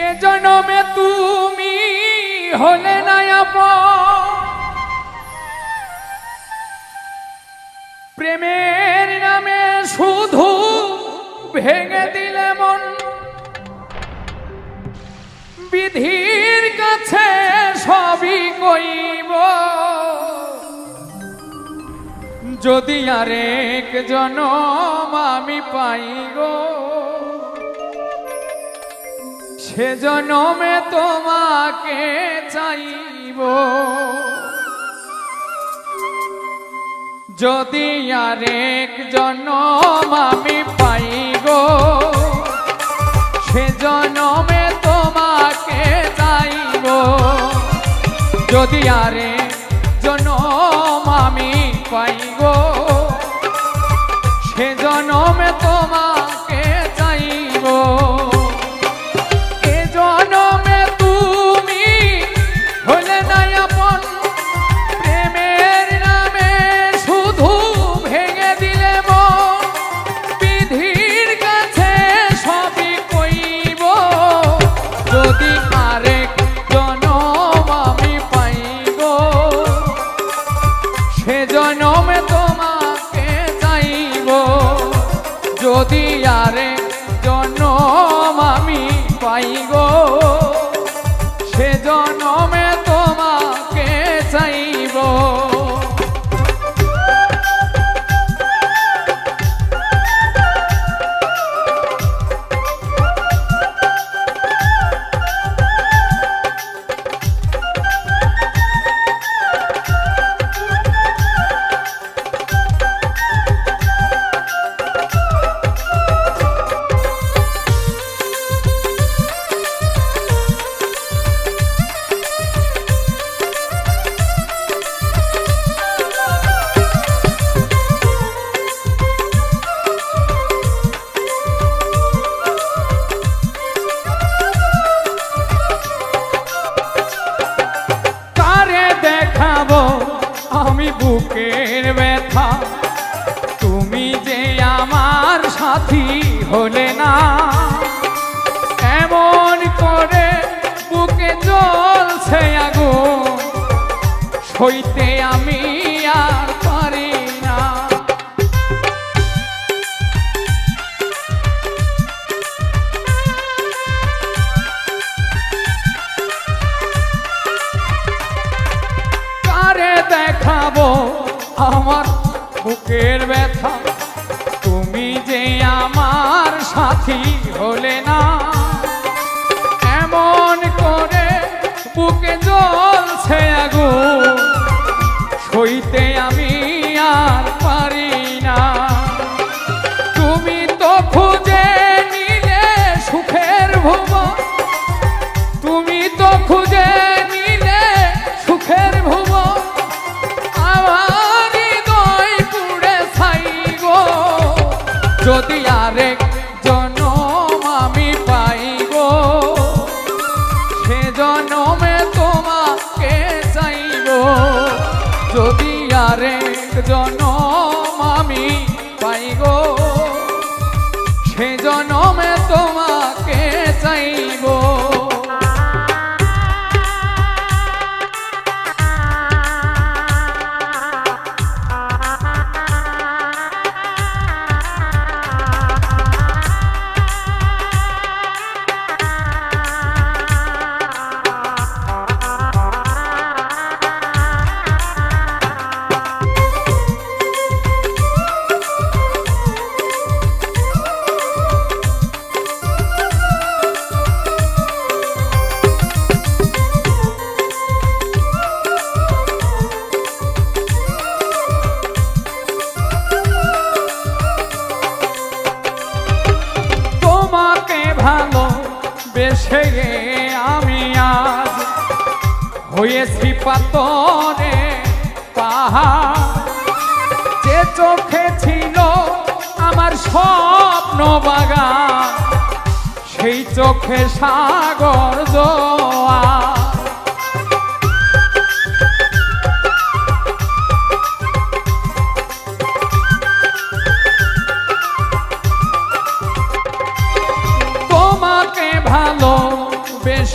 এ জন্মে তুমি হলে না আপন, প্রেমের নামে শুধু ভেঙে দিলে মন। বিধির কাছে সবই কইব, যদি আরেক জনম আমি পাই গো, সে জনমে তোমাকে চাইব। যদি আরেক জনম আমি পাই গো, সে জনমে তোমাকে চাইব। যদি আরেক জনম আমি পাই গো, সে জনমে তোমাকে চাইব। এ জনমে তুমি হলে না আপন, প্রেমের নামে শুধু ভেঙে দিলে মন। বিধির কাছে সবই কইব, যদি আরেক জনম আমি পাই গো, সে জনমে তোমাকে চাইব। যদি আরেক জনম আমি পাই গো, সে জনমে তোমাকে চাইব। আমি বুকের ব্যথা, তুমি যে আমার সাথী হলে না। এমন করে বুকে জ্বলছে আগুন, সইতে আমি আর পারি না। দেখাবো আমার বুকের ব্যথা, তুমি যে আমার সাথী হলে না। এমন করে বুকে জ্বলছে আগুন, সইতে আমি আর পারি না। তুমি তো খুঁজে নিলে সুখের ভুবন, তুমি তো খুঁজে নিলে সুখের ভুবন। যদি আরেক জনম আমি পাই গো, সে জনমে তোমাকে চাইব। যদি আরেক জনম আমি পাই গো, সে জনমে তোমাকে চাইব। ভালোবেসে আমি আজ হয়েছি পাথরে পাহাড়। যে চোখে ছিল আমার স্বপ্ন বাগান, সেই চোখে সাগর জোয়ার।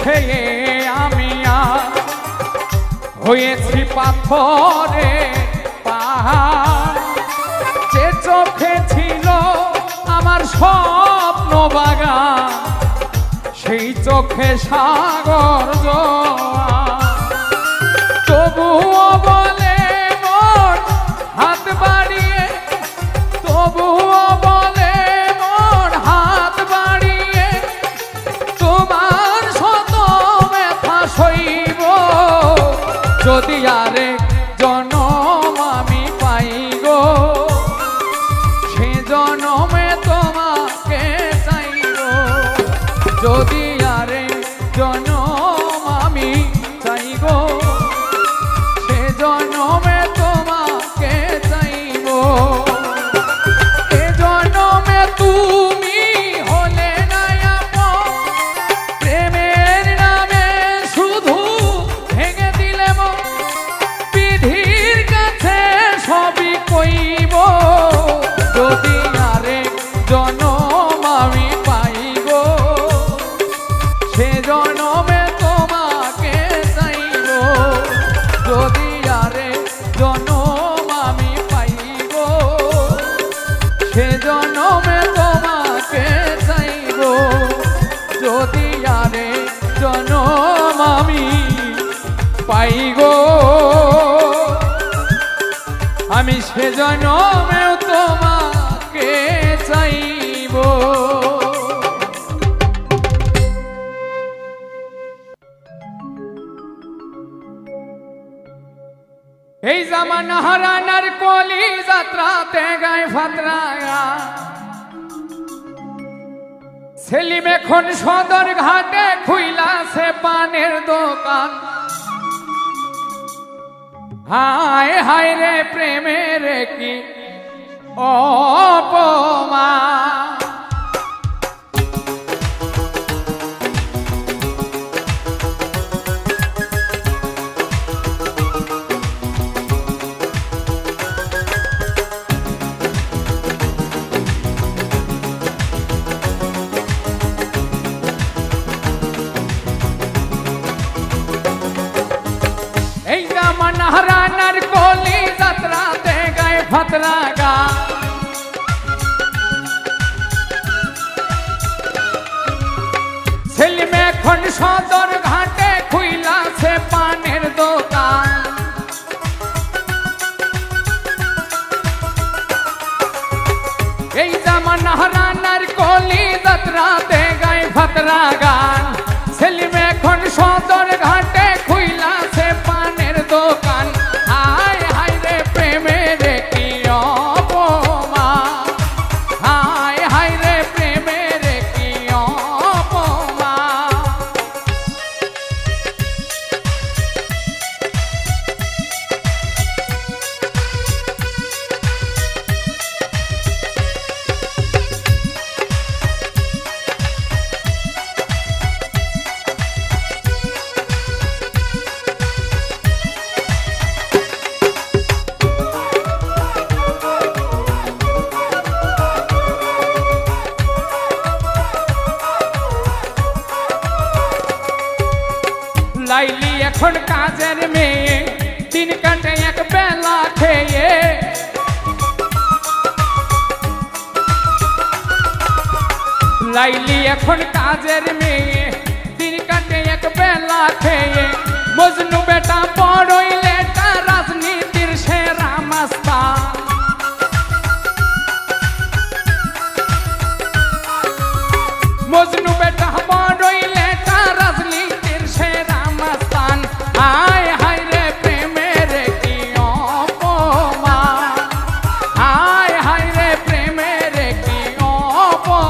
বেশে আমি আজ হয়েছি পাথরে পাহাড়। যে চোখে ছিল আমার স্বপ্ন বাগান, সেই চোখে সাগর জোয়ার। তবুও বলে মন হাত বাড়িয়ে, তবুও বলে মন হাত বাড়িয়ে, তোমার শত ব্যথা সইব যদি আরেক জনম আমি পাই গো, সে জনমে তোমাকে চাইব। যদি আরেক জনম আমি চাই গো, সে জনমে তোমাকে চাইব। এ জনমে তুমি হলে না আপন, প্রেমের নামে শুধু ভেঙে দিলে মন। বিধির কাছে সবই কইব যদি আরেক জনম আমি পাই গো, সে জনমে তোমাকে চাইব। যদি আরেক জনম আমি পাই গো, সে জনমে তোমাকে চাইব। যদি আরেক জনম আমি পাই গো, আমি সে জনমেও তোমাকে চাইব। এই জামানা হারানার কলি যাত্রাতে গায়ে ফাতরা, সেলিম এখন সদর ঘাটে খুইলাছে পানের দোকান। হায় হায় রে প্রেমের কি অপমান। এই জামানা হারানার কলি যাত্রাতে গায়ে ফাতরা গা, সেলিম এখন সদর ঘাটে খুইলাছে পানের দোকান। এই জামানা হারানার কলি যাত্রাতে গায়ে ফাতরা গান, সেলিম এখন সদর ঘাটে খুইলাছে পানের দোকান। হায় হায় রে প্রেমের কি অপমান, হায় হায় রে প্রেমের কি অপমান। লাইলি এখন কাজের মেয়ে, দিন কাটে এক বেলা খেয়ে। লাইলি এখন কাজের মেয়ে, দিন কাটে এক বেলা খেয়ে। মজনু বেটা বড়ই লেটা, রাজনীতির সেরা মাস্তান। মজনু বেটা বড়ই লেটা, রাজনীতির সেরা মাস্তান। হায় হায় রে প্রেমের কি অপমান, হায় হায় রে প্রেমের কি অপমান।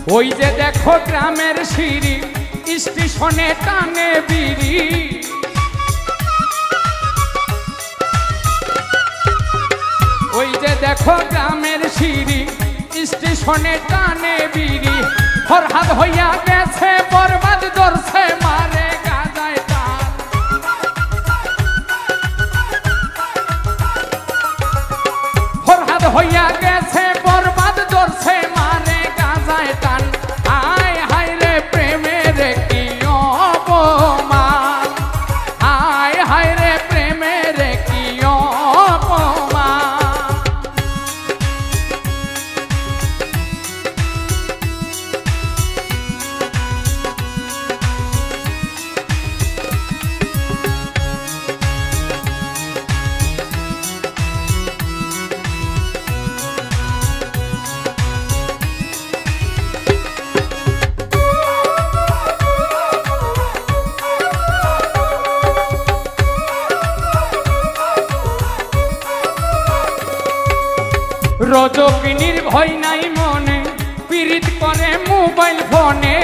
ওই যে দেখো গ্রামের সিঁড়ি স্টেশনে টানে বিড়ি ওই যে দেখো গ্রামের সিঁড়ি স্টেশনে টানে বিড়ি ফরহাদ হইয়া গেছে বরবাদ ধরছে মারে গাজায় টান ফরহাদ হইয়া গেছে বরবাদ ধরছে মারে গাজায় টান আয় হায় রে প্রেমের কি অপমান আয় হায় রে প্রেমের কি অপমান রজকিনীর ভয় নাই মনে পীড়িত করে মোবাইল ফোনে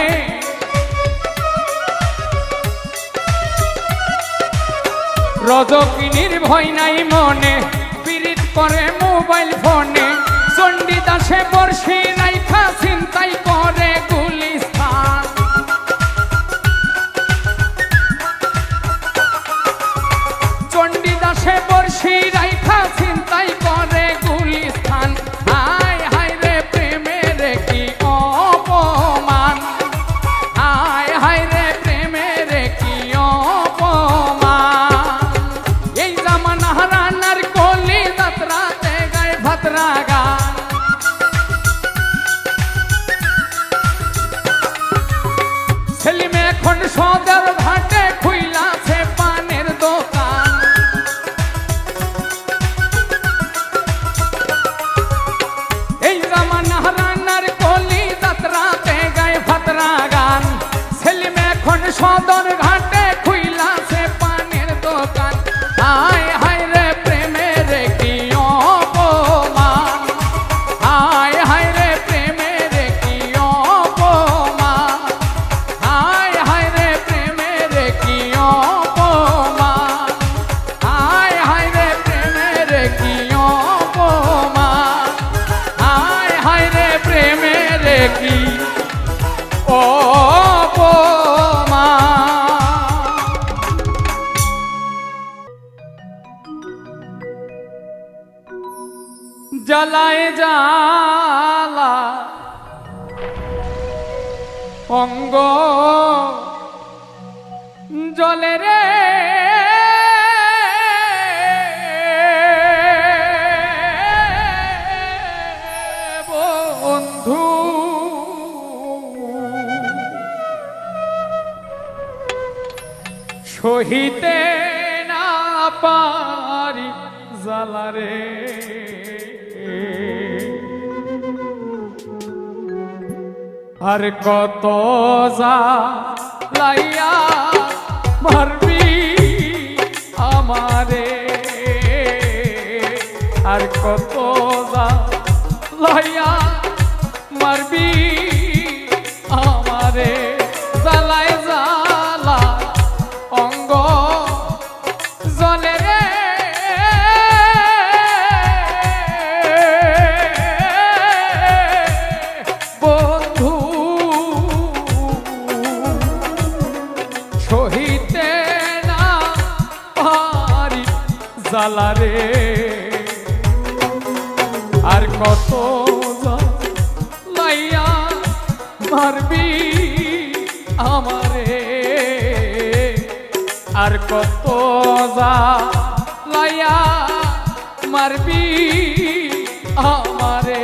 রজকিনীর ভয় নাই মনে পীড়িত করে মোবাইল ফোনে চণ্ডীদাসে বর্ষি রাইখা চিন্তাই করে গুলিস্তান চণ্ডীদাসে বর্ষি রাইখা চিন্তাই করে গুলিস্তান হায় হায় রে প্রেমের কি অপমান হায় হায় রে প্রেমের কি অপমান এই জামানা রানার কলি যাত্রাতে গায় ভাতরা গান সেলিম এখন সদর ঘাটে খুইলাছে পানের দোকান এই জামানা রানার কলি যাত্রাতে গায় ভাতরা গান সেলিম এখন সদর ঘাটে খুইলাছে পানের দোকান হায় হায় রে প্রেমের কি অপমান হায় হায় রে প্রেমের কি অপমান হায় হায় রে প্রেমের কি অপমান হায় হায় রে প্রেমের কি অপমান হায় হায় রে প্রেমের কি অপমান জ্বালায় জ্বালা অঙ্গ জলে রে বন্ধু সহিতে না পারি জ্বালা রে আর কত জ্বালাইয়া মারবি আমারে আর কত জ্বালাইয়া মারবি আমারে জ্বালায় জ্বালা অঙ্গ জলে রে বন্ধু সহিতে না পারি জ্বালা রে আর কত জ্বালাইয়া মারবি আমারে আর কত জ্বালাইয়া মারবি আমারে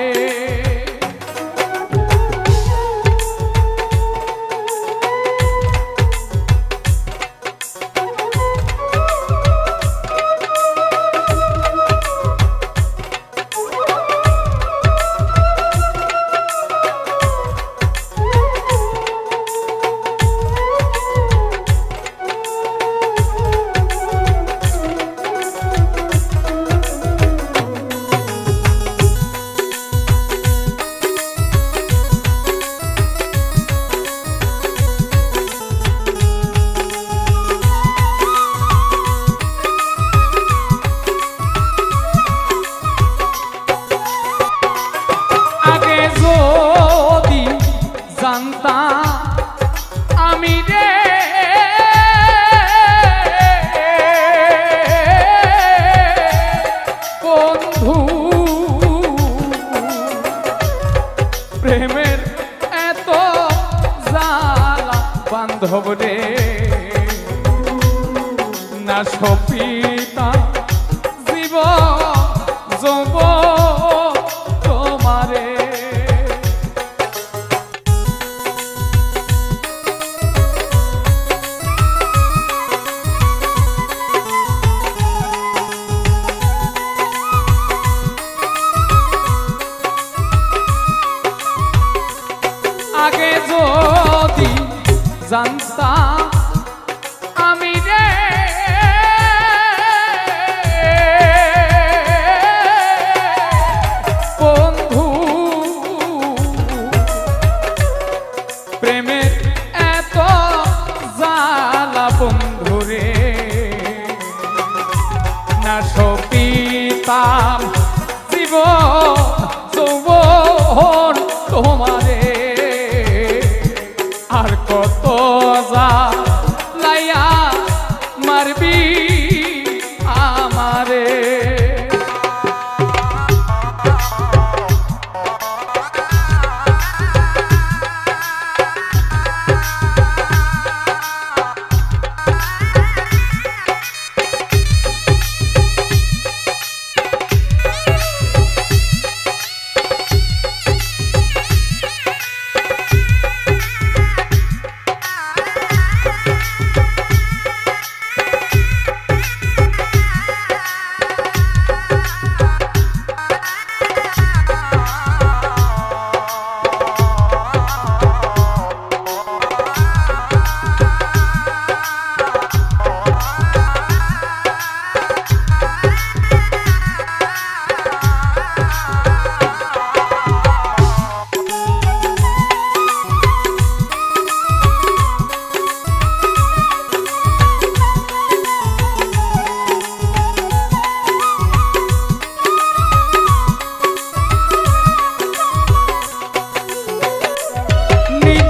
বান্ধব রে না সপিতা জীব যৌব তোমারে আগে যদি জানতাম আমি রে বন্ধু প্রেমের এত জ্বালা বন্ধু রে না সপিতাম জীব যৌবন তোমারে আর কত জ্বালাইয়া মারবি আমারে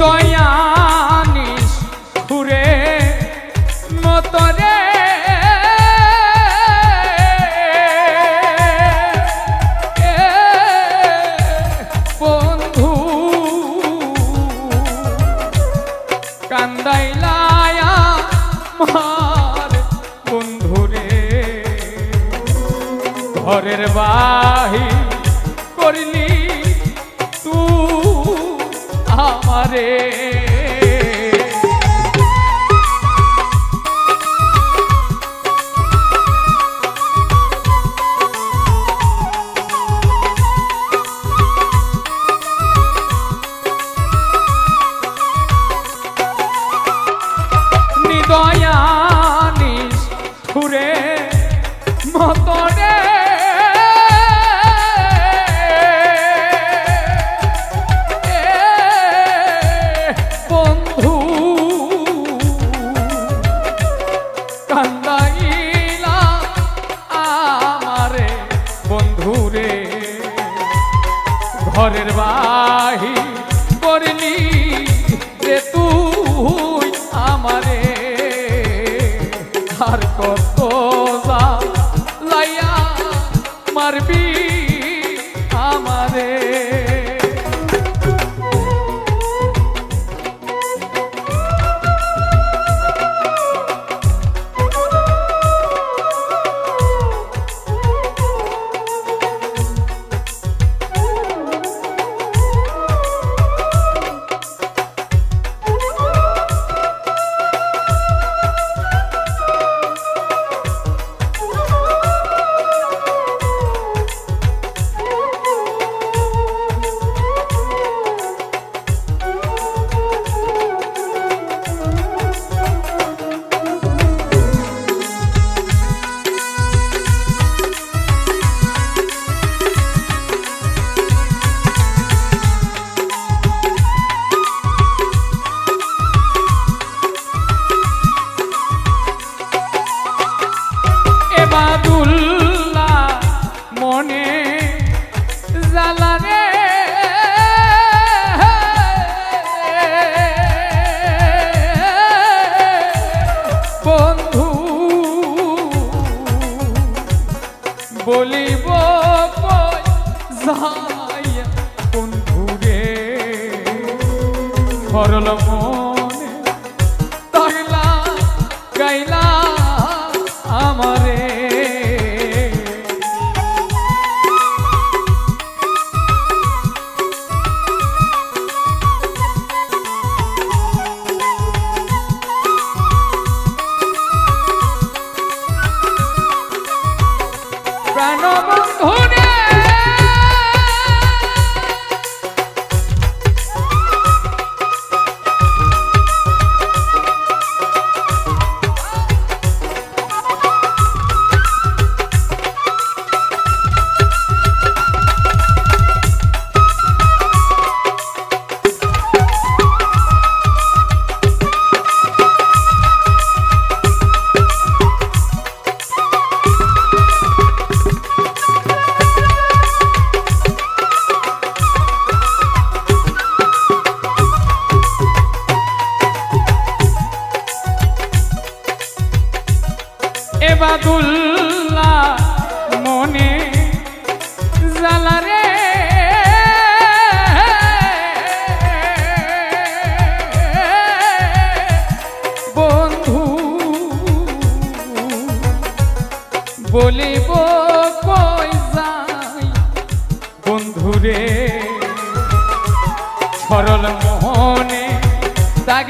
দয়ানিস ঘুরে মতরে বন্ধু কান্দাইলায়া মার বন্ধুরে ঘরের বাহি করলি আমারে নিদয়ানিস ঘুরে মতরে কান্দাইলা আমারে বন্ধুরে ঘরের বাহি করলি রে তুই আমারে আর কত জ্বালাইয়া মারবি আমারে বলিব কই যাইয়া বন্ধুরে সরল মনে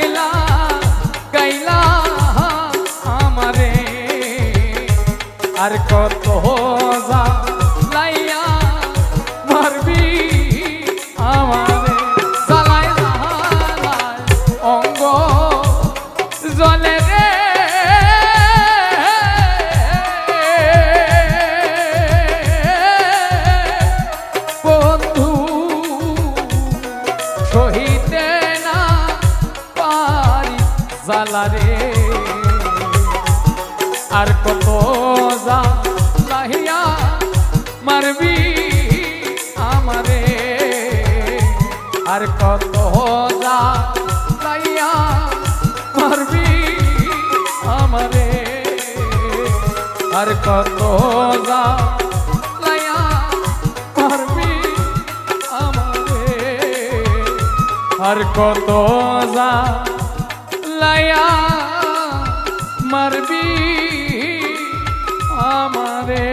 একলা গাইলা আমারে আর কত জ্বালাইয়া মারবি আমারে জ্বালাই জ্বালাই অঙ্গ জলে রে বন্ধু সহিতে না পারি জ্বালা রে আর কত জ্বালাইয়া মারবি আমারে আর কত জ্বালাইয়া মারবি আমারে আর কত জ্বালাইয়া মারবি আমারে আর কত জ্বালাইয়া মারবি আমারে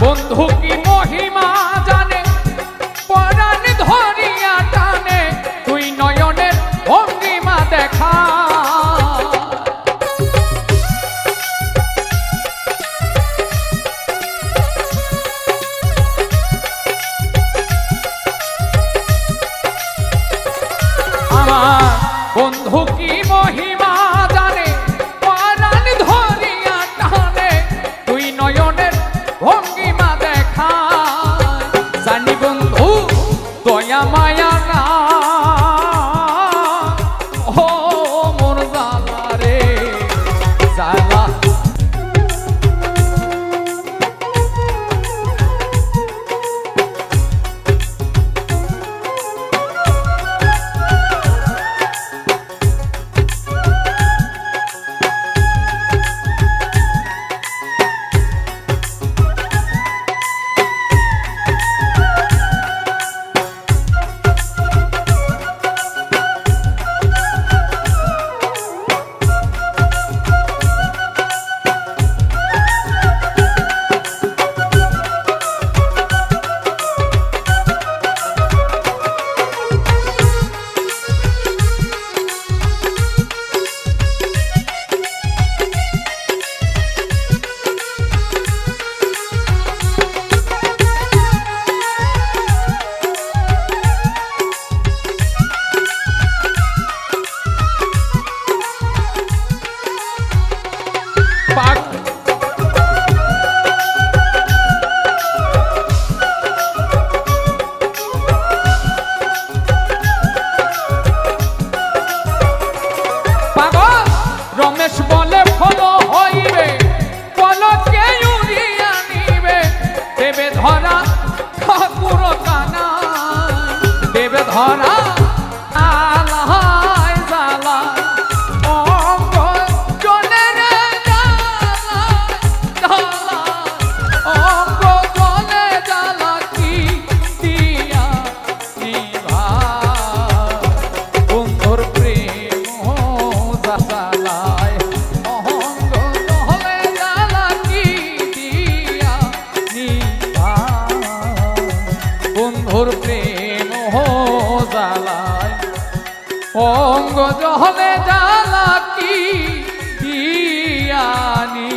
বন্ধু কি মহিমা জানে পরাণ ধরিয়া টানে তুই নয়নের ভঙ্গিমা দেখা আমার বন্ধু কি মহিমা জানে পরাণ ধরিয়া টানে তুই নয়নের ভঙ্গিমা দেখা জানি বন্ধু দয়া মায়া না ও মোর জ্বালা রে জ্বালা রমেশ বলে ফলো হইবে পলকে উড়িয়া নিবে দেবে ধরা ঠাকুর কানা দেবে ধরা আলাহায় জালা অঙ্গ চলে মোহ জ্বালায় অঙ্গ জহলে জ্বালা কি দিয়ানি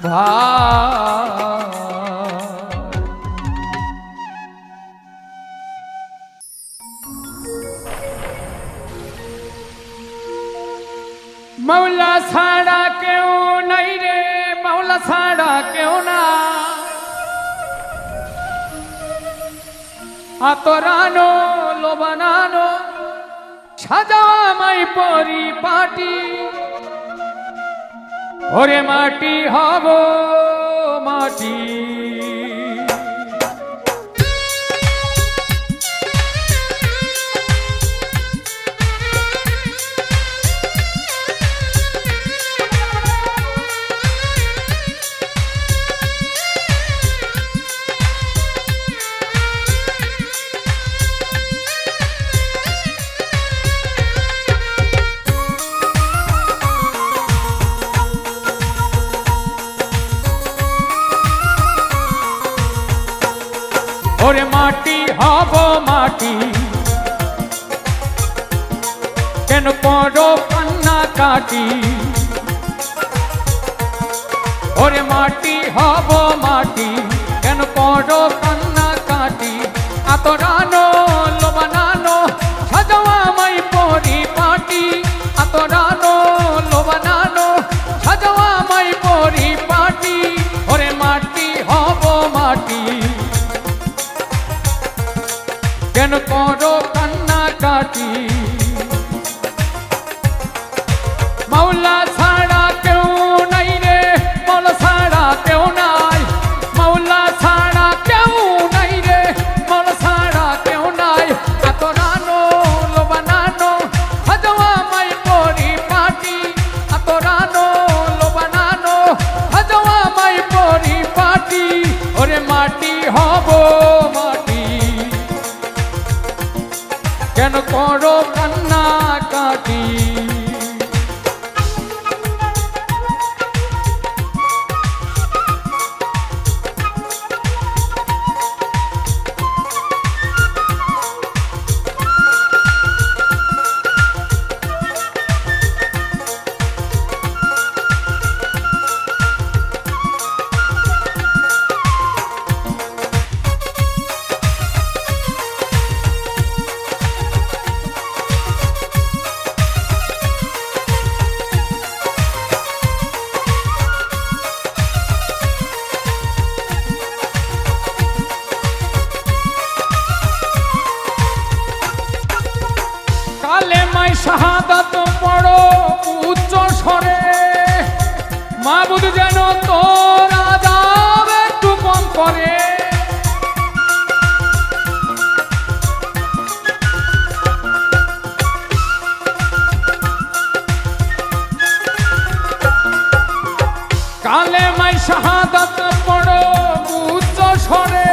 ভাই। मौला छाड़ा क्यों नहीं रे मौला छाड़ा क्यों ना आतोरानो लो बनानो সাজাওয়া মাই পরিপাটি ওরে মাটি হব মাটি ওরে মাটি হব মাটি কেন করো কান্না কাটি ওরে মাটি হব মাটি কেন করো কান্না কাটি আতরানো লোবানানো সাজাওয়া মাই পরিপাটি আতরানো লোবানানো সাজাওয়া মাই পরিপাটি ওরে মাটি হব মাটি কেন করো কান্না কাটি মৌলা ছাড়া কেউ নাই রে মৌলা ছাড়া কেউ নাই মৌলা ছাড়া কেউ নাই রে মৌলা ছাড়া কেউ নাই আতরানো লোবানানো সাজাওয়া মাই পরিপাটি আতরানো লোবানানো সাজাওয়া মাই পরিপাটি ওরে মাটি হব মাটি কেন করো কান্না কাটি শাহাদাত পড়ো উচ্চ স্বরে মাবুদ যেন তোর আযাব একটু কম করে কালেমায় শাহাদাত পড়ো উচ্চ স্বরে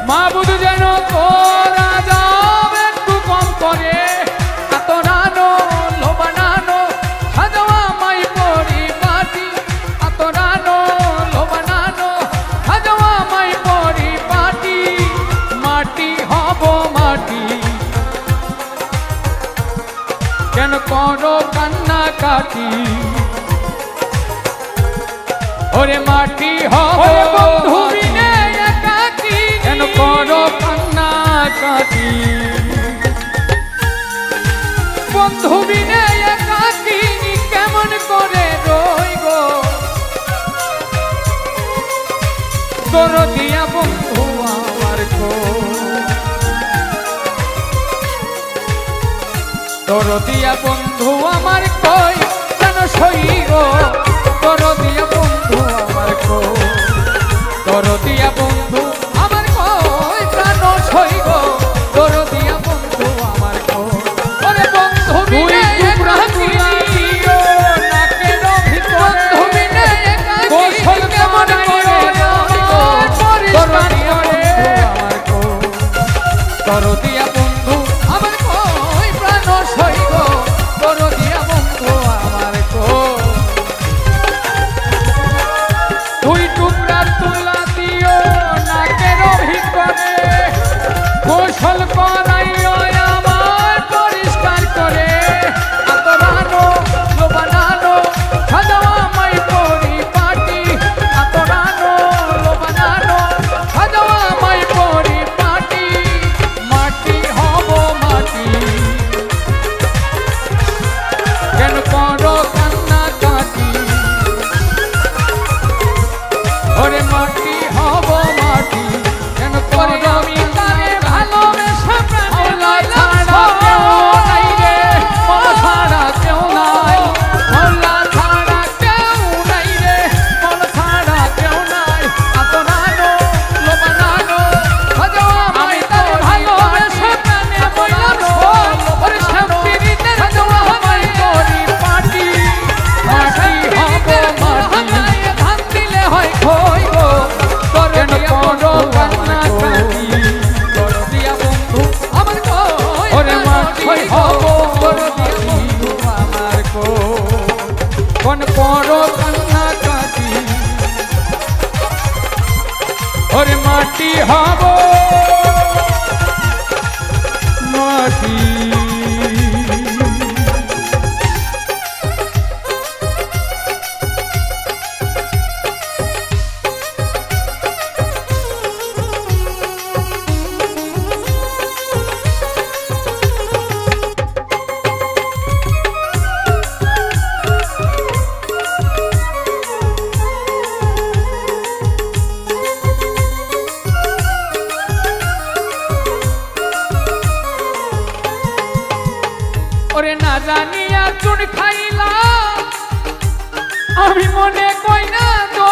মাবুদ যেন তোর আযাব একটু কম করে কেন করো কান্না কাটি ওরে মাটি হবে বন্ধু বিনে একাকী কেন করো কান্না কাটি বন্ধু বিনে একাকী কেমন করে রই গো তোর দিয়া বন্ধু আমার গো তোর দিয়া বন্ধু আমার কই কেন সই গো তোর দিয়া বন্ধু আমার কই তোর দিয়া বন্ধু আমার কই প্রাণ সই গো তোর দিয়া বন্ধু আমার কই ওরে বন্ধু বিনে একাকী নাকে রবি বন্ধু বিনে একাকী গোসল কেমন করে তোর দিয়া বন্ধু আমার কই তোর দিয়া বন্ধু আমার কই প্রাণ সই গো তোর দিয়া বন্ধু আমার কই দুই টুকরা তুলা দিও নাকের ভিতরে কৌশল করাইও আমার পরিষ্কার করে আতরানো লোবানানো সাজাও আমায় পরিপাটি আতরানো লোবানানো সাজাও আমায় পরিপাটি মাটি হব মাটি কেন করো কান্না কাটি ওরে মাটি হব মাটি কেন করো আমি তারে ভালোবেসে মওলা ছাড়া কেউ নাই রে মওলা ছাড়া কেউ নাই মওলা ছাড়া কেউ নাই রে মওলা ছাড়া কেউ নাই আতরানো লোবানানো সাজাও আমায় তারে ভালোবেসে প্রাণে মইলানো ওরে শান্তিতে সাজাও আমায় পরিপাটি মাটি হব মাটি ধান দিলে হয় খই গো কেন করো কান্না কাটি দরদিয়া বন্ধু আমার কই ওরে মাটি হব দরদিয়া বন্ধু আমার কই কোন করো কান্না কাটি ওরে মাটি হব মাটি ওরে না জানিয়া চুন খাইলা আমি মনে কই না তো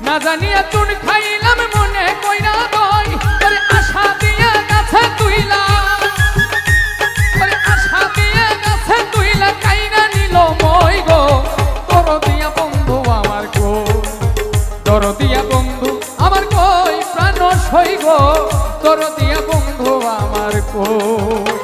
না জানিয়া চুন খাইলাম মনে কই না দই ওরে আশা দিয়া গাছে তুইলা ওরে আশা দিয়া গাছে তুইলা কাইনা নিল মই গো দরদিয়া বন্ধু আমার কই দরদিয়া বন্ধু আমার কই প্রাণ সই গো দরদিয়া বন্ধু আমার কই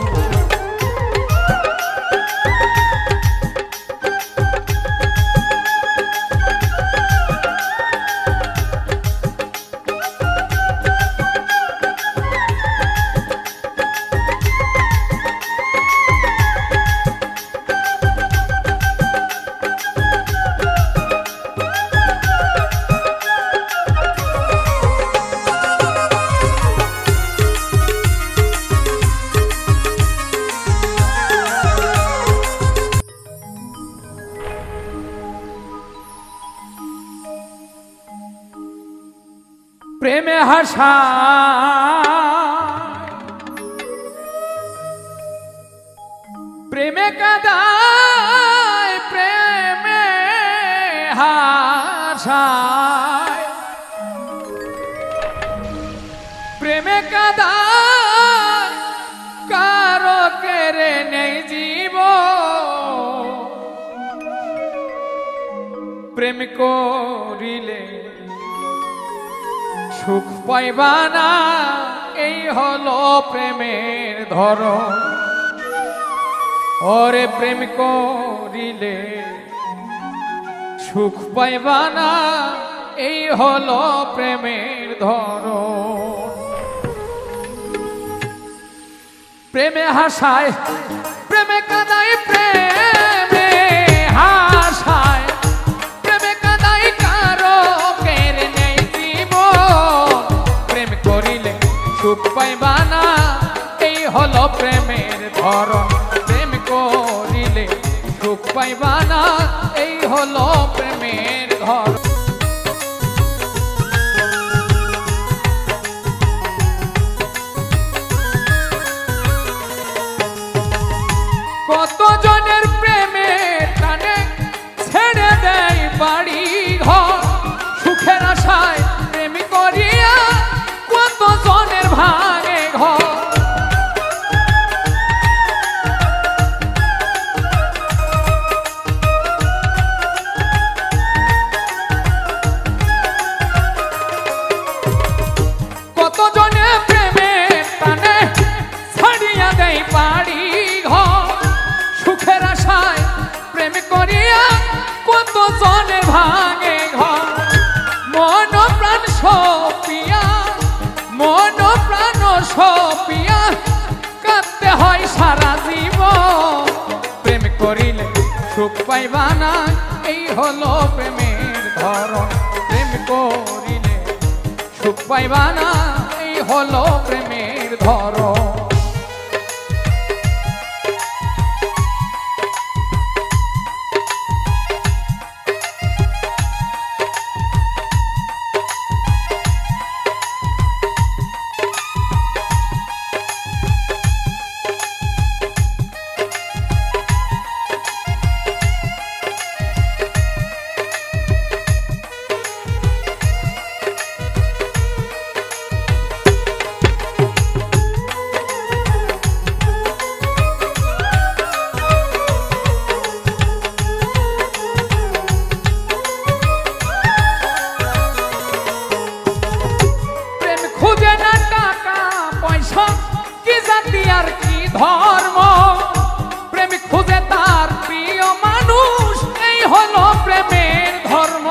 প্রেমে হাসা প্রেমে কাদায় প্রেমে হাসায় প্রেমে কাদায় কারো কেড়ে নেই জীব প্রেম করিলে সুখ পাইবা না এই হলো প্রেমের ধরন ওরে প্রেম করিলে সুখ পাইবা না এই হলো প্রেমের ধরন প্রেমে হাসায় প্রেমে কাঁদায় প্রেমে হাসায় প্রেমে কাঁদায় কারো কেড়ে নেই জীবন প্রেম করিলে সুখ পাইবা না এই হলো প্রেমের ধরন প্রেম করিলে সুখ পাইবা না এই হলো প্রেমের ধরন কত জনের প্রেমে টানে ছেড়ে দেয় বাড়ি ঘর সুখের আশায় প্রেম করিয়া কত জনের ভাঙে ঘর প্রাণ সপিয়া মন প্রাণ সপিয়া কাঁদতে হয় সারা জীবন প্রেম করিলে সুখ পাইবা না এই হলো প্রেমের ধরন প্রেম করিলে সুখ পাইবা না এই হলো প্রেমের ধরন ধর্ম প্রেম খুঁজে তার প্রিয় মানুষ এই হলো প্রেমের ধর্ম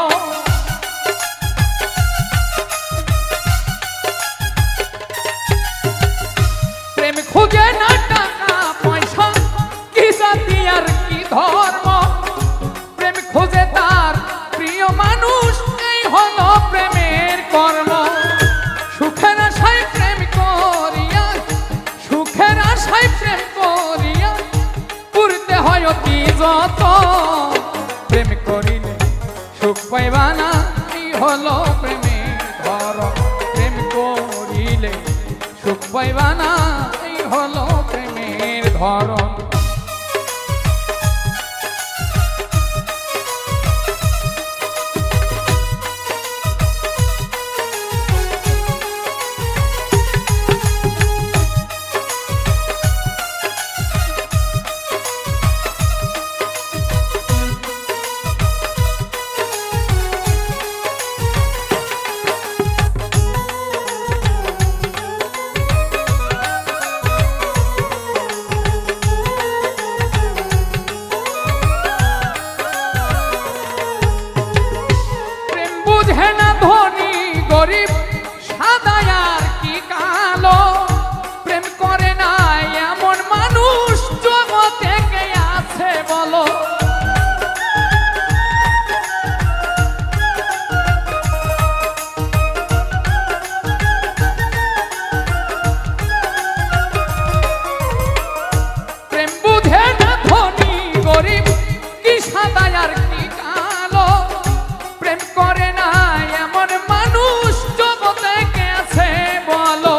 প্রেম খুঁজে না টাকা পয়সা কি জাতি আর কি ধর্ম প্রেম খুঁজে তার প্রিয় মানুষ এই হলো প্রেমের কর্ম সুখের আশায় প্রেম করিয়া সুখের আশায় প্রেম করিয়া পুরতে হয় অতি যত প্রেম করিলে সুখ পাইবা না এই হলো প্রেমের ধরন প্রেম করিলে সুখ পাইবা না এই হলো প্রেমের ধরন গরিব সাদা আর কি কালো প্রেম করে না এমন মানুষ জগতে কে আছে বলো প্রেম বুঝে না ধনী গরিব কি সাদা আর কি কালো প্রেম করে না এমন মানুষ জগতে কে আছে বলো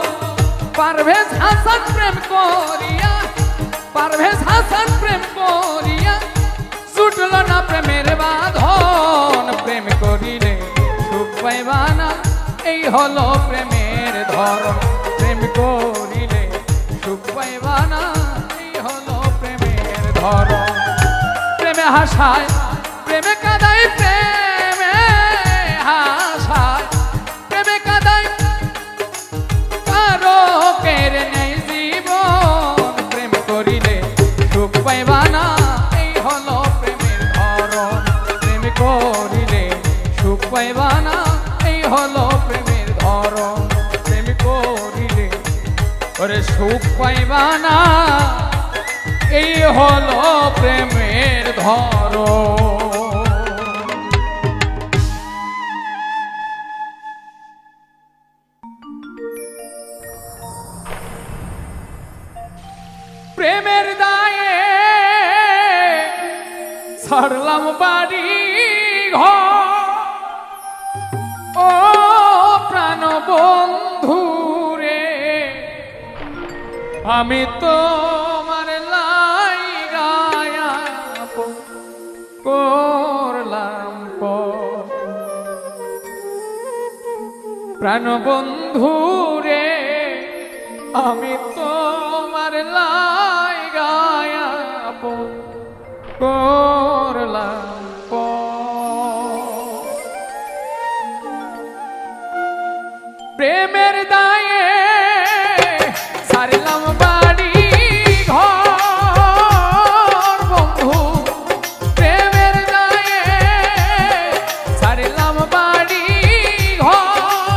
পারভেজ হাসান প্রেম করিয়া পারভেজ হাসান প্রেম করিয়া ছুটল না প্রেমের বাঁধন প্রেম করিলে সুখ পাইবা না এই হলো প্রেমের ধরন প্রেম করিলে সুখ পাইবা না এই হলো প্রেমের ধরন প্রেমে হাসায় প্রেমে কাঁদায় প্রেমে হাসায় প্রেমে কাঁদায় কারো কেড়ে নেই জীবন প্রেম করিলে সুখ পাইবা না এই হলো প্রেমের ধরন প্রেম করিলে সুখ পাইবা না এই হলো প্রেমের ধরন প্রেম করিলে ওরে সুখ পাইবা না এই হলো প্রেমের ধরন প্রেমের দায়ে ছাড়লাম বাড়ি ঘর ও প্রাণ বন্ধু রে আমি তোমার লাইগায়া করলাম প্রাণ বন্ধু রে আমি তোমার লাইগায়া করলাম প্রেমের দায়ে ছাড়লাম বাড়ি ঘর বন্ধু প্রেমের দায়ে ছাড়লাম বাড়ি ঘর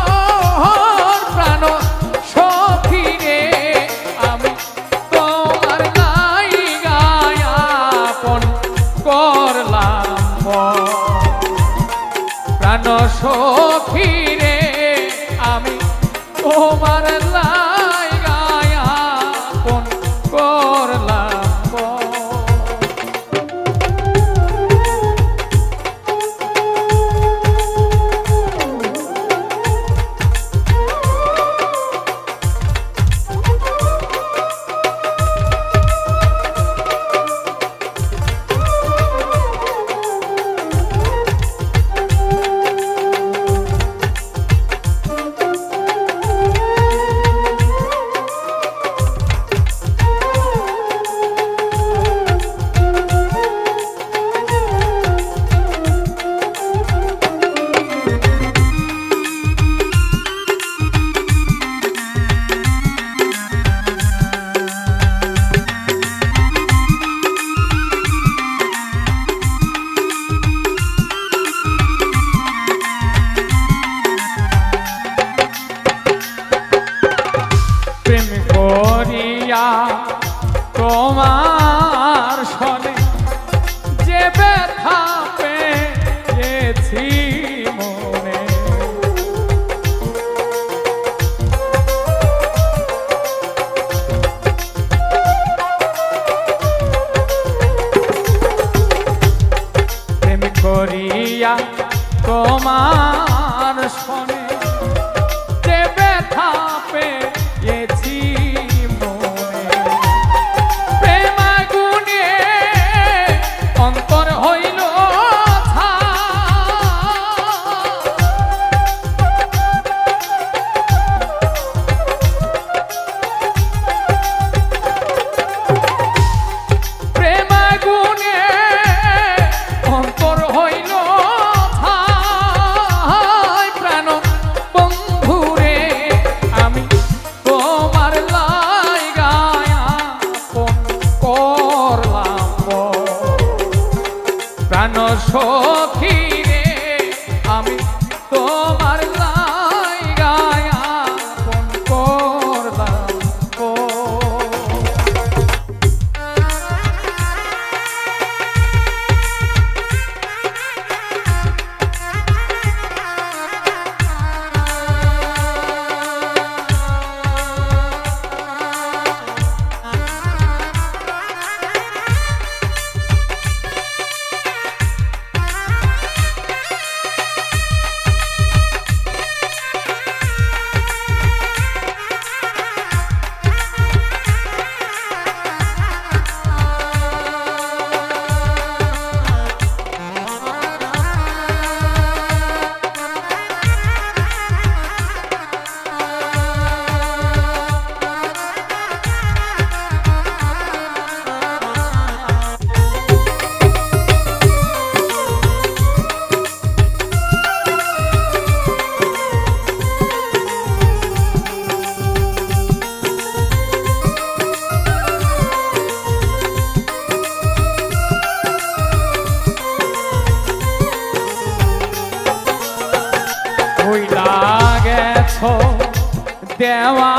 দেওয়া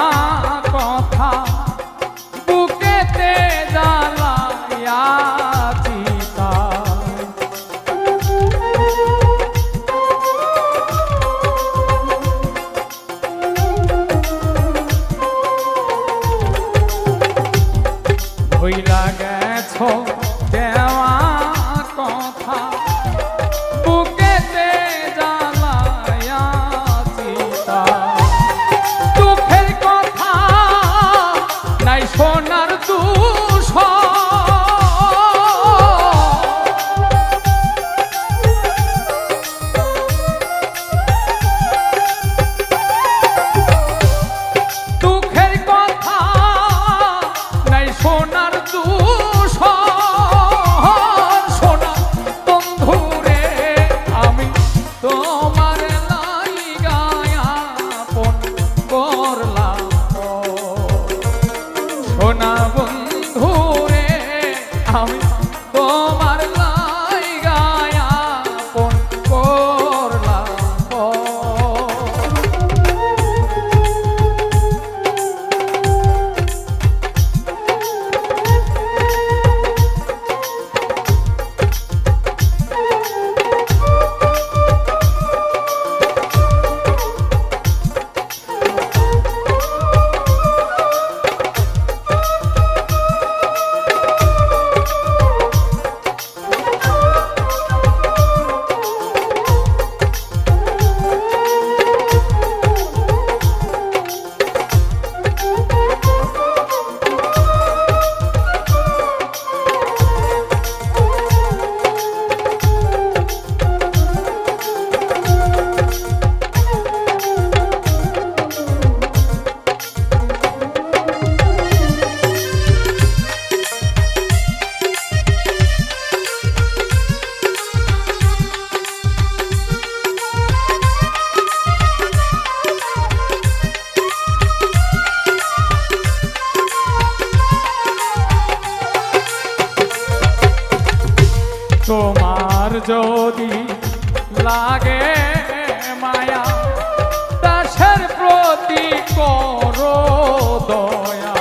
কথা বুকেতে জ্বালাইয়াছি তার। ভুইলা গেছো দেওয়া কথা বুকেতে জ্বালাইয়াছি তার। দুঃখের কথা নাই শোনার দূষণ, দুঃখের কথা নাই শোনার দূষণ। শোনা বন্ধুরে আমি তোমার লাইগায় আপন করলাম। শোনা বন্ধুরে আমি তোমার লাইগায় আপন করলাম। তোমার যদি লাগে মায়া দাসের প্রতি করো দয়া।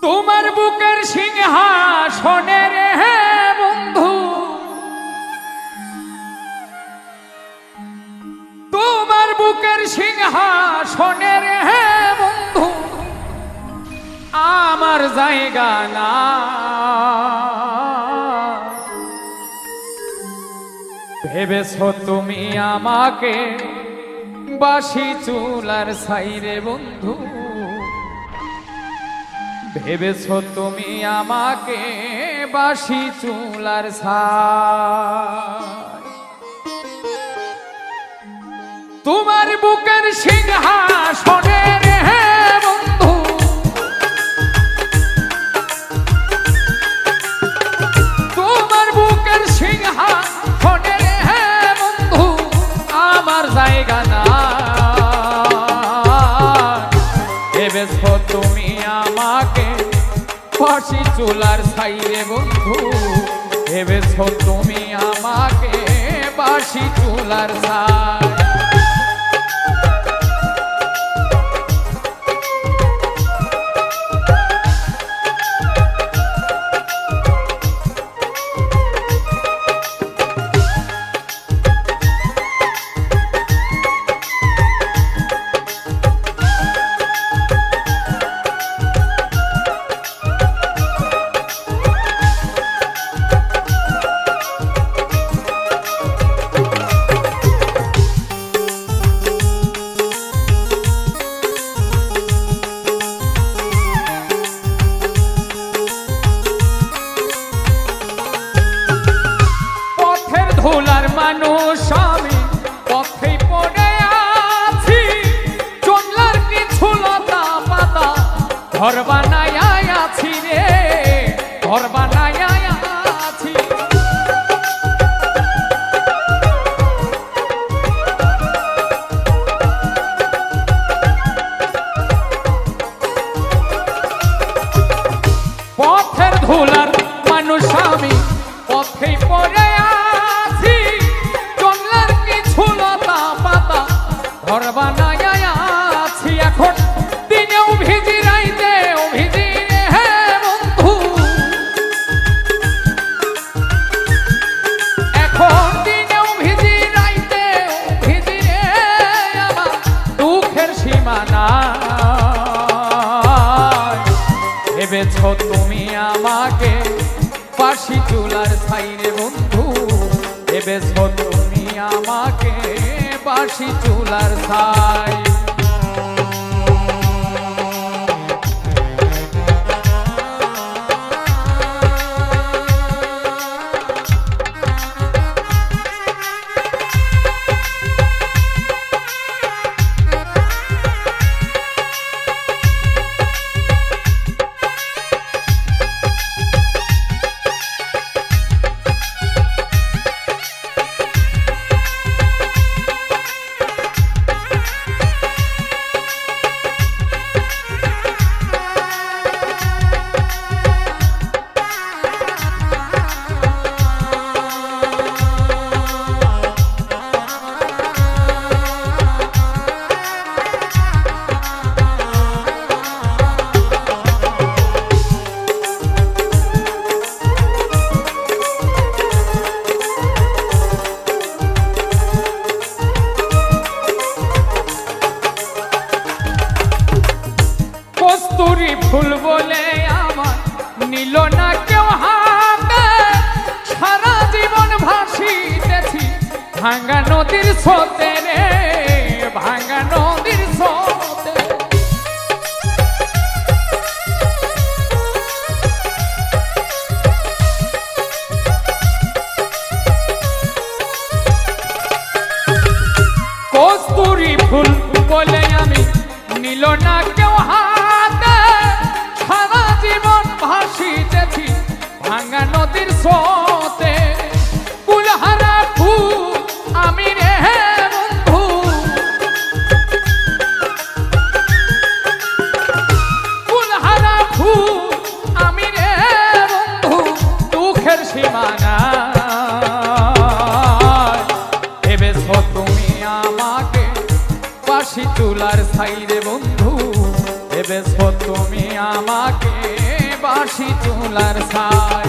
তোমার বুকের সিংহাসনের হে বন্ধু, তোমার বুকের সিংহাসনের হে বন্ধু আমার জায়গা না। ভেবেছো তুমি আমাকে বাসি চুলার ছাইরে বন্ধু, ভেবেছো তুমি আমাকে বাসি চুলার ছাই। তোমার বুকের সিংহাসনের হে বন্ধু, তোমার বুকের সিংহাসনের হে বন্ধু আমার জায়গা না। ভেবেছো তুমি আমাকে বাসি চুলার ছাইরে বন্ধু, ভেবেছো তুমি আমাকে বাসি চুলার ছাই। ঘর বানায় আছি রে, ঘর বানায় আছি। পথের ধুলার মানুষ আমি, পথেই পড়ে আছি, জঙ্গলের কিছু লতা পাতা ঘর বানায় আছি। এখন দিনেও ভিজি রাইতেও ভিজি রে হে বন্ধু, এখন দিনেও ভিজি রাইতেও ভিজি রে, আমার দুঃখের সীমানা ভেবেছ তুমি আমাকে বাসি চুলার ছাই রে বন্ধু, ভেবেছ তুমি আমাকে বাসি চুলার ছাই। কস্তুরী ফুল বলে আমার নিল না কেউ হাতে, সারা জীবন ভাসিতেছি ভাঙ্গা নদীর স্রোতে রে, ভাঙ্গা নদীর স্রোতে। কস্তুরী ফুল বলে আমি নিল না কেউ হাতে, সারা জীবন ভাসিতেছি ভাঙ্গা নদীর স্রোতে। কুলহারা ফুল আমি রে বন্ধু, কুলহারা ফুল আমি রে বন্ধু, দুঃখের সীমানা ভেবেছ তুমি আমাকে বাসি চুলার ছাই রে বন্ধু, ভেবেছ তুমি আমাকে বাসি চুলার ছাই।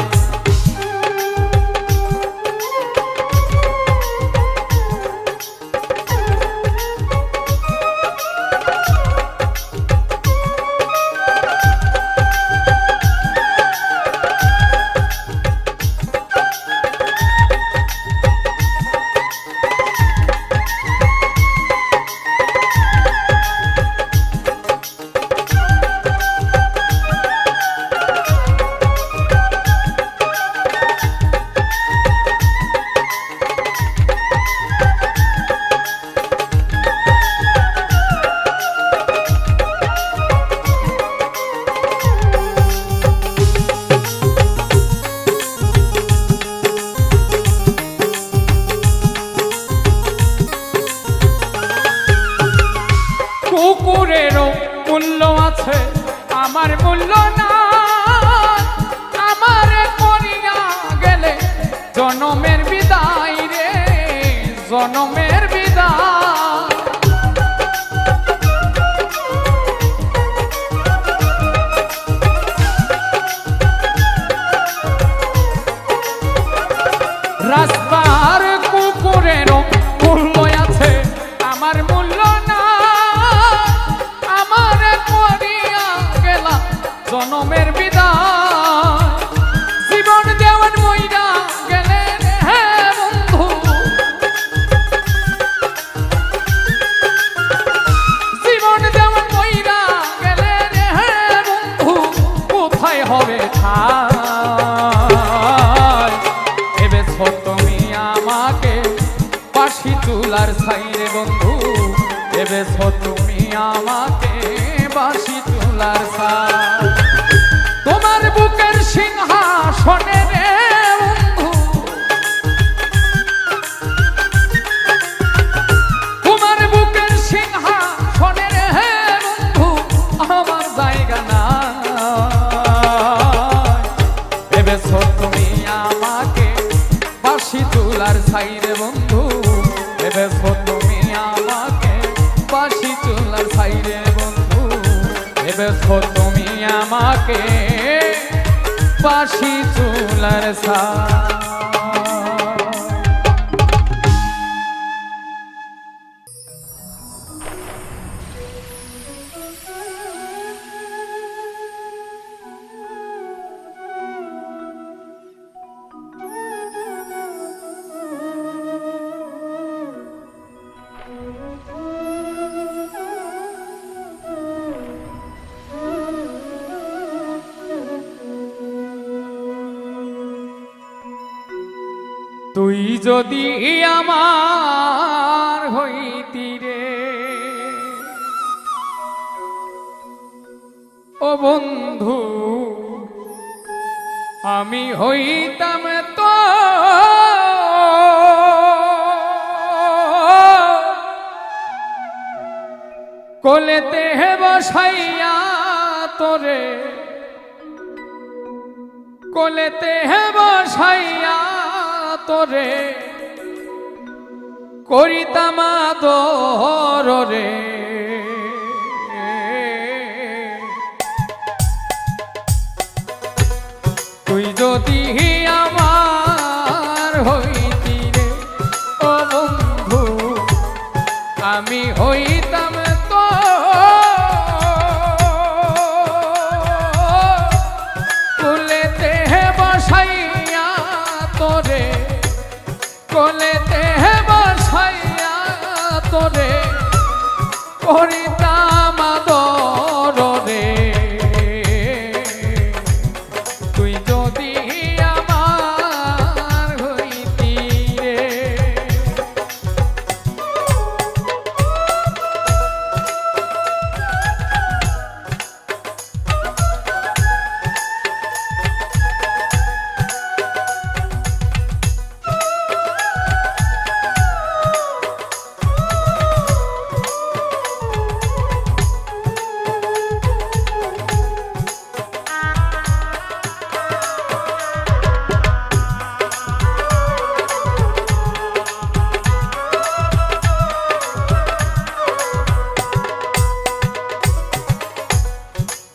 কুকুরেরও মূল্য আছে, আমার মূল্য না, আমার করিয়া গেলে জনমের বিদায় রে, জনমের বিদায়। রাস্তার কুকুরেরও মূল্য আছে, আমার মূল্য না, আমার করিয়া গেলা জনমের বিদায়। জীবন দেওয়ান মইরা গেলে হে বন্ধু, জীবন দেওয়ান মইরা গেলে হে বন্ধু, কোথায় হবে ঠাই। ভেবেছ তুমি আমাকে বাসি চুলার ছাই রে বন্ধু, ভেবেছ তুমি আমাকে বাসি চুলার ছাই। সাইরে বন্ধু ভেবেছো তুমি আমাকে বাসি চুলার সাইরে বন্ধু ভেবেছো তুমি আমাকে বাসি চুলার ছাই। তুই যদি আমার হইতি রে ও বন্ধু আমি হইতাম তো কোলেতে বসাইয়া তোরে কোলেতে বসাইয়া তোরে করিতাম আদর রে তুই যদি আমার হইতি রে ও বন্ধু আমি হইতাম তো কোলেতে বসাইয়া তোরে কোলেতে বসাইয়া তোরে করিতাম আদর রে তুই যদি আমার হইতি রে।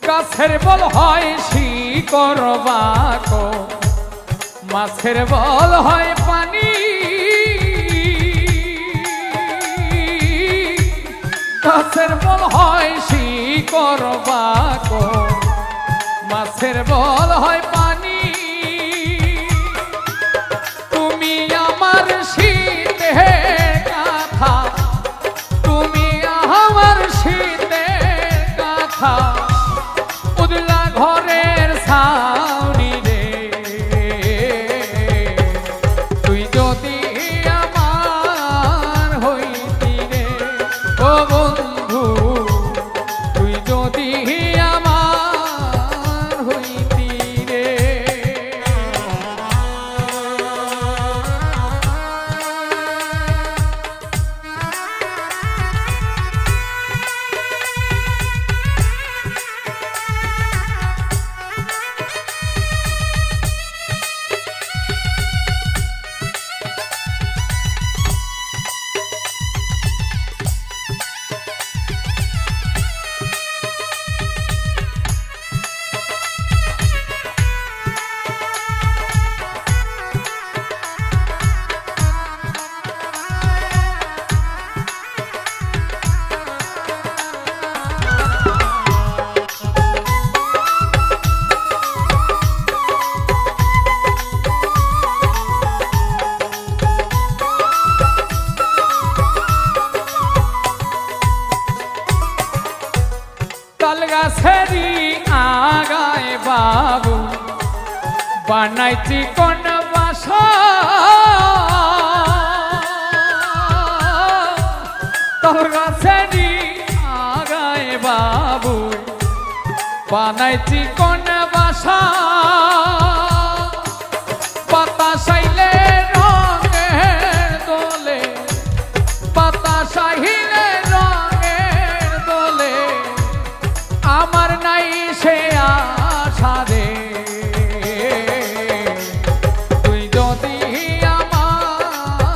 গাছের বল হয় শিকড় বাঁকো মাছের বল হয় পানি গাছের বল হয় শিকড় বাঁকো মাছের বল হয় পানি তুমি আমার শীতে কথা তুমি আমার শীতে কথা উদলা ঘরের ছাউনি রে তুই যদি আমার হইতি রে ও বন্ধু তুই যদি আমার হইতি রে। গাছেরি আগায় বাবু বানাইছি কোন বাসা তোর গাছেরি আগায় বাবু বানাইছি কোন বাসা বাতাসাইলে রঙের দোলে বাতাসাইলে রঙের দোলে আমার নাই সে আশা রে তুই যদি আমার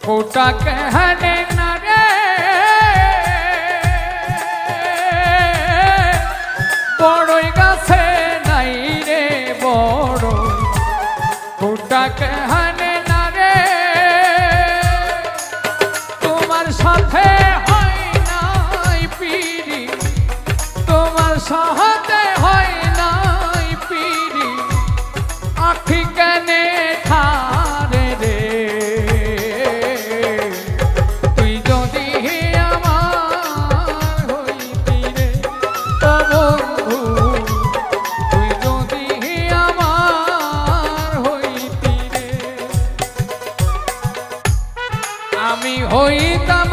ফুটা কেহানে না রে বড়ই গাছে নাই রে বড় ফুটা কেহানে না রে তোমার সাথে হয় নাই পিরি তোমার সাথে হয় নাই পিরি আখি কেনে ঠারে রে তুই যদি আমার হইতি রে ও বন্ধু তুই যদি আমার হইতি রে আমি হইতাম